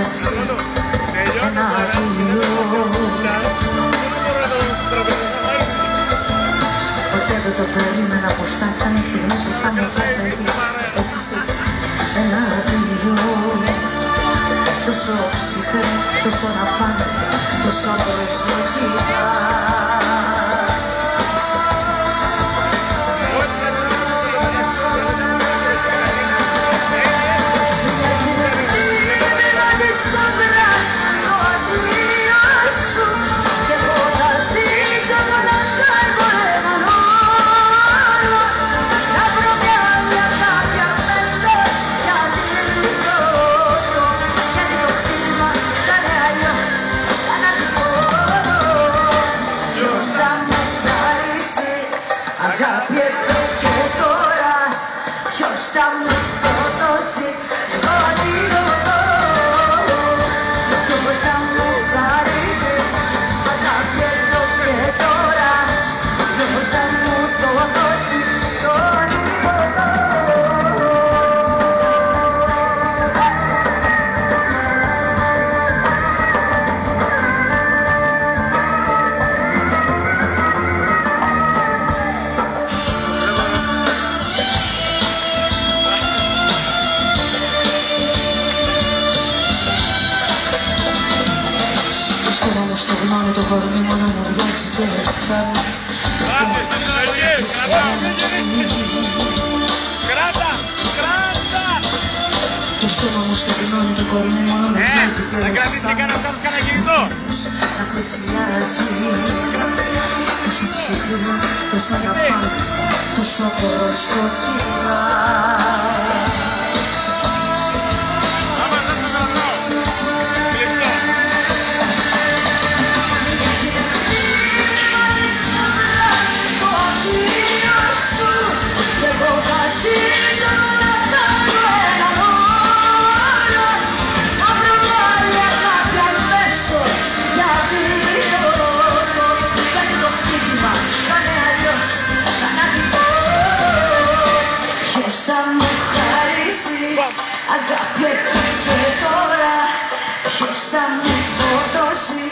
εσύ ένα ήλιο. Ποτέ δεν το περίμενα πως θα έφτανε η στιγμή που θα με καταγείς εσύ ένα ήλιο. Τόσο ψυχρή, τόσο να πάμε, τόσο προσδοκία. Αγάπη εδώ και τώρα, ποιος θα μου σκοτώσει, εγώ αντιδοτώ. Ποιος θα μου χαρίσει, αγάπη εδώ και τώρα, ποιος θα μου το δώσει, το αντιδοτώ. Τώρα μου στο γνώμη το κορμί μου να μου βιάζει και φέρνει. Κράτα! Κράτα! Το στόμα μου στο γνώμη το κορμί μου να μου βιάζει και θα κρατήσει κανένας άλλος κανένα κινητό. Να πλησιάζει τόσο ψυχρή, τόσο αγαπάμε, τόσο προστοκία. Αγάπη εδώ και τώρα, ποιος θα μου το δώσει,